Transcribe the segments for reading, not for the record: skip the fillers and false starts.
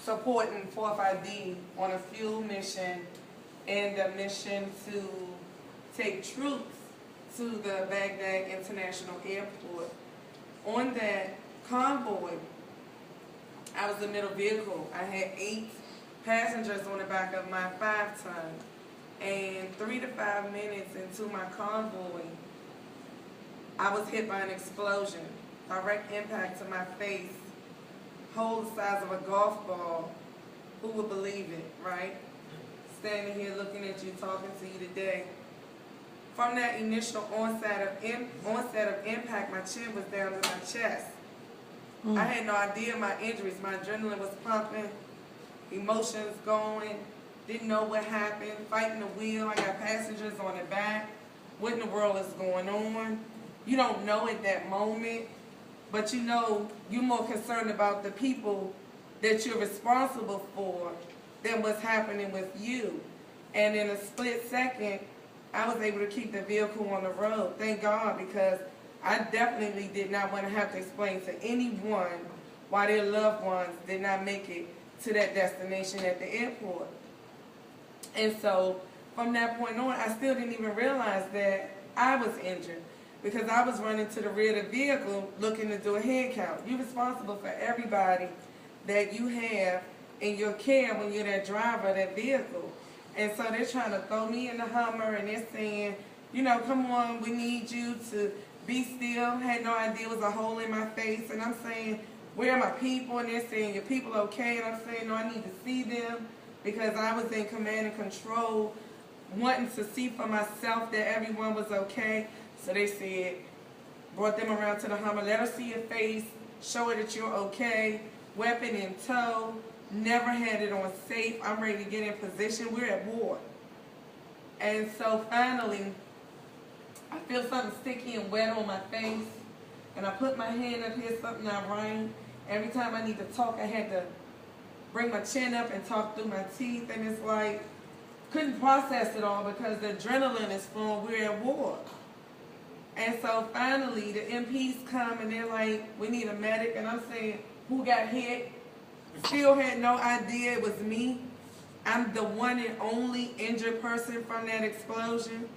supporting 4FID on a fuel mission and a mission to take troops to the Baghdad International Airport. On that convoy, I was the middle vehicle. I had 8 passengers on the back of my 5-ton. And 3 to 5 minutes into my convoy, I was hit by an explosion. Direct impact to my face, hole the size of a golf ball. Who would believe it, right? Standing here looking at you, talking to you today. From that initial onset of impact, my chin was down to my chest. I had no idea my injuries. My adrenaline was pumping, emotions going, didn't know what happened, fighting the wheel. I got passengers on the back. What in the world is going on? You don't know at that moment, but you know you're more concerned about the people that you're responsible for than what's happening with you. And in a split second, I was able to keep the vehicle on the road. Thank God, because I definitely did not want to have to explain to anyone why their loved ones did not make it to that destination at the airport. And so from that point on, I still didn't even realize that I was injured because I was running to the rear of the vehicle looking to do a head count. You're responsible for everybody that you have in your care when you're that driver of that vehicle. And so they're trying to throw me in the Hummer and they're saying, you know, come on, we need you to be still. Had no idea it was a hole in my face. And I'm saying, where are my people? And they're saying, your people okay? And I'm saying, no, I need to see them because I was in command and control, wanting to see for myself that everyone was okay. So they said, brought them around to the Hummer, let her see your face, show her that you're okay, weapon in tow, never had it on safe, I'm ready to get in position, we're at war. And so finally, I feel something sticky and wet on my face, and I put my hand up here, something I rang. Every time I need to talk, I had to bring my chin up and talk through my teeth, and it's like, couldn't process it all because the adrenaline is flowing, we're at war. And so finally, the MPs come and they're like, we need a medic, and I'm saying, who got hit? Still had no idea it was me. I'm the one and only injured person from that explosion.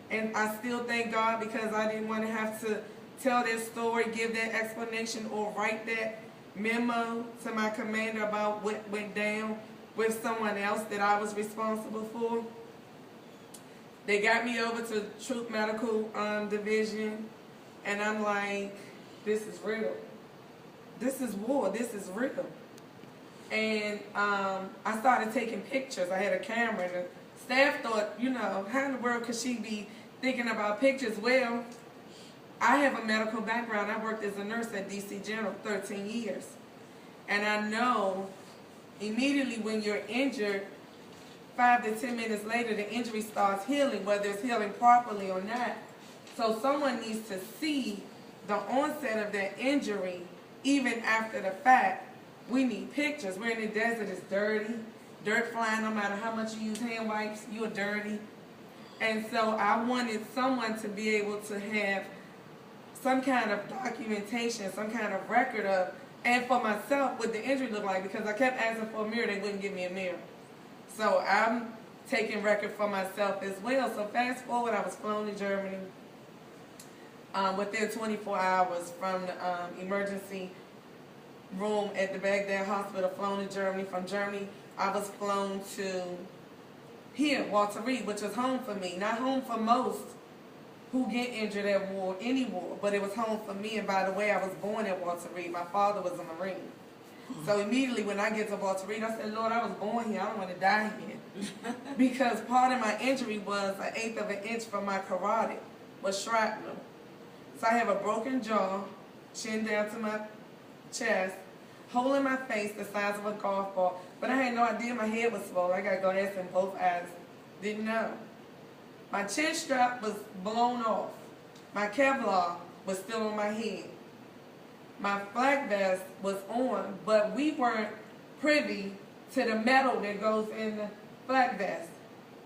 And I still thank God because I didn't want to have to tell that story, give that explanation, or write that memo to my commander about what went down with someone else that I was responsible for. They got me over to Troop Medical Division, and I'm like, this is real. This is war. This is real. And I started taking pictures. I had a camera, and the staff thought, you know, how in the world could she be thinking about pictures? Well, I have a medical background. I worked as a nurse at DC General 13 years. And I know immediately when you're injured, 5 to 10 minutes later, the injury starts healing, whether it's healing properly or not. So someone needs to see the onset of that injury even after the fact. We need pictures. We're in the desert, it's dirty. Dirt flying, no matter how much you use hand wipes, you're dirty. And so I wanted someone to be able to have some kind of documentation, some kind of record of, and for myself, what the injury looked like, because I kept asking for a mirror, they wouldn't give me a mirror. So I'm taking record for myself as well. So fast forward, I was flown to Germany within 24 hours from the emergency room at the Baghdad hospital, flown to Germany. From Germany, I was flown to here, Walter Reed, which was home for me. Not home for most who get injured at war, any war, but it was home for me. And by the way, I was born at Walter Reed. My father was a Marine. So immediately when I get to Walter Reed, I said, Lord, I was born here. I don't want to die here. Because part of my injury was 1/8 of an inch from my carotid, was shrapnel. So I have a broken jaw, chin down to my chest, hole in my face the size of a golf ball. But I had no idea my head was swollen. I got glass in both eyes. Didn't know. My chin strap was blown off. My Kevlar was still on my head. My flak vest was on, but we weren't privy to the metal that goes in the flak vest.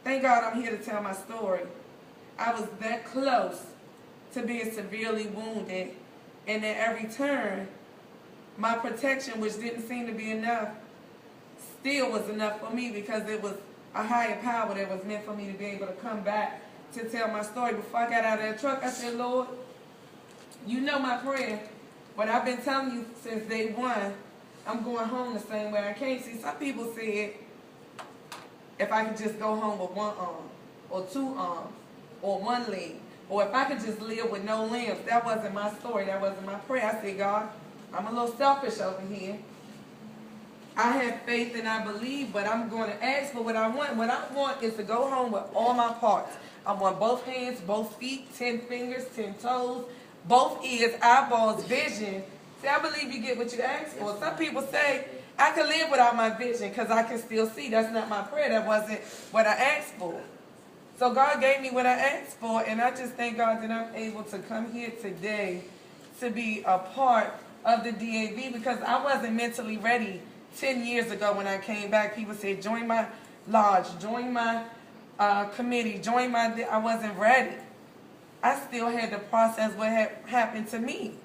Thank God I'm here to tell my story. I was that close to being severely wounded, and at every turn, my protection, which didn't seem to be enough, still was enough for me because it was a higher power that was meant for me to be able to come back to tell my story. Before I got out of that truck, I said, Lord, you know my prayer, but I've been telling you since day one, I'm going home the same way I came. See, some people said, if I could just go home with one arm, or two arms, or one leg, or if I could just live with no limbs. That wasn't my story. That wasn't my prayer. I said, God, I'm a little selfish over here. I have faith and I believe, but I'm going to ask for what I want. What I want is to go home with all my parts. I want both hands, both feet, 10 fingers, 10 toes, both ears, eyeballs, vision. See, I believe you get what you ask for. Some people say, I can live without my vision because I can still see. That's not my prayer. That wasn't what I asked for. So God gave me what I asked for, and I just thank God that I'm able to come here today to be a part of the DAV because I wasn't mentally ready 10 years ago when I came back. People said, join my lodge, join my committee, join my... I wasn't ready. I still had to process what had happened to me.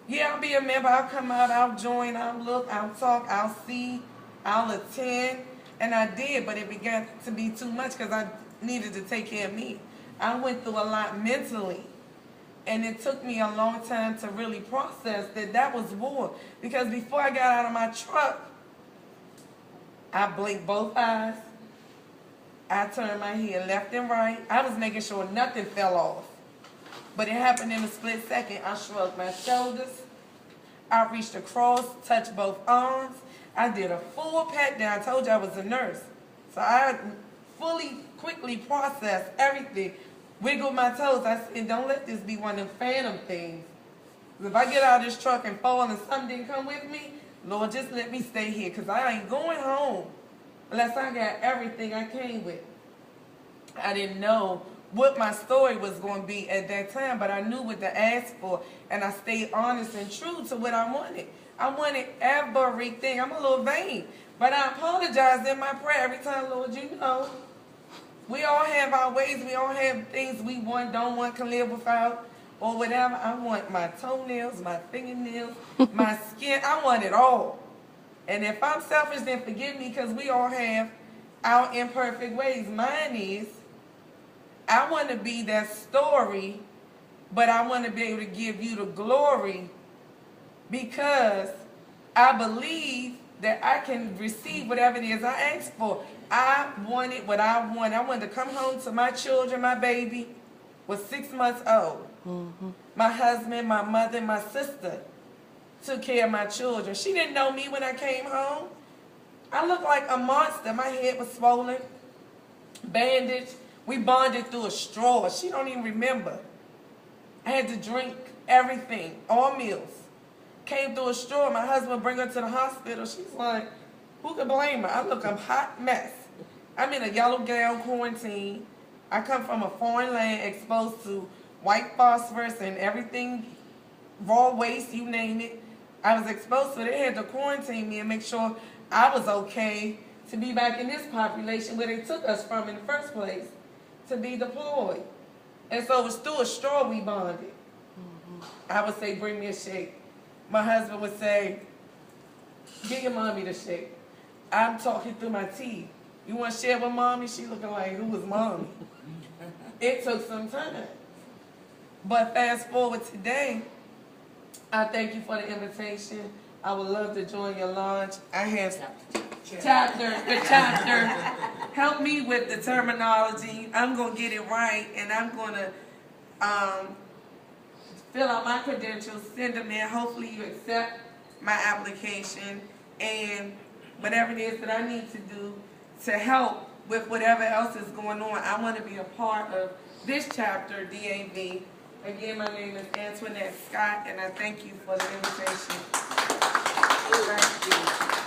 Yeah, I'll be a member, I'll come out, I'll join, I'll look, I'll talk, I'll see, I'll attend, and I did, but it began to be too much because I needed to take care of me. I went through a lot mentally, and it took me a long time to really process that was war, because before I got out of my truck, I blinked both eyes, I turned my head left and right, I was making sure nothing fell off. But it happened in a split second. I shrugged my shoulders. I reached across, touched both arms. I did a full pat down. I told you I was a nurse. So I quickly processed everything. Wiggled my toes. I said, don't let this be one of them phantom things. If I get out of this truck and fall and something didn't come with me, Lord, just let me stay here because I ain't going home unless I got everything I came with. I didn't know what my story was going to be at that time, but I knew what to ask for, and I stayed honest and true to what I wanted. I wanted everything. I'm a little vain, but I apologize in my prayer every time, Lord, you know. We all have our ways. We all have things we want, don't want, can live without, or whatever. I want my toenails, my fingernails, my skin. I want it all. And if I'm selfish, then forgive me, because we all have our imperfect ways. Mine is, I want to be that story, but I want to be able to give you the glory because I believe that I can receive whatever it is I ask for. I wanted what I want. I wanted to come home to my children. My baby was 6 months old. My husband, my mother, my sister took care of my children. She didn't know me when I came home. I looked like a monster. My head was swollen, bandaged. We bonded through a straw. She don't even remember. I had to drink everything, all meals. Came through a straw. My husband bring her to the hospital. She's like, who can blame her? I look a hot mess. I'm in a yellow gown quarantine. I come from a foreign land exposed to white phosphorus and everything, raw waste, you name it. I was exposed to it. They had to quarantine me and make sure I was okay to be back in this population where they took us from in the first place, to be deployed. And so it was through a straw we bonded. I would say, bring me a shake. My husband would say, get your mommy the shake. I'm talking through my teeth. You want to share with mommy? She looking like, who was mommy? It took some time. But fast forward today, I thank you for the invitation. I would love to join your lodge. I have the chapter. Help me with the terminology. I'm going to get it right, and I'm going to fill out my credentials, send them in. Hopefully you accept my application and whatever it is that I need to do to help with whatever else is going on. I want to be a part of this chapter, DAV. Again, my name is Antoinette Scott, and I thank you for the invitation. Thank you.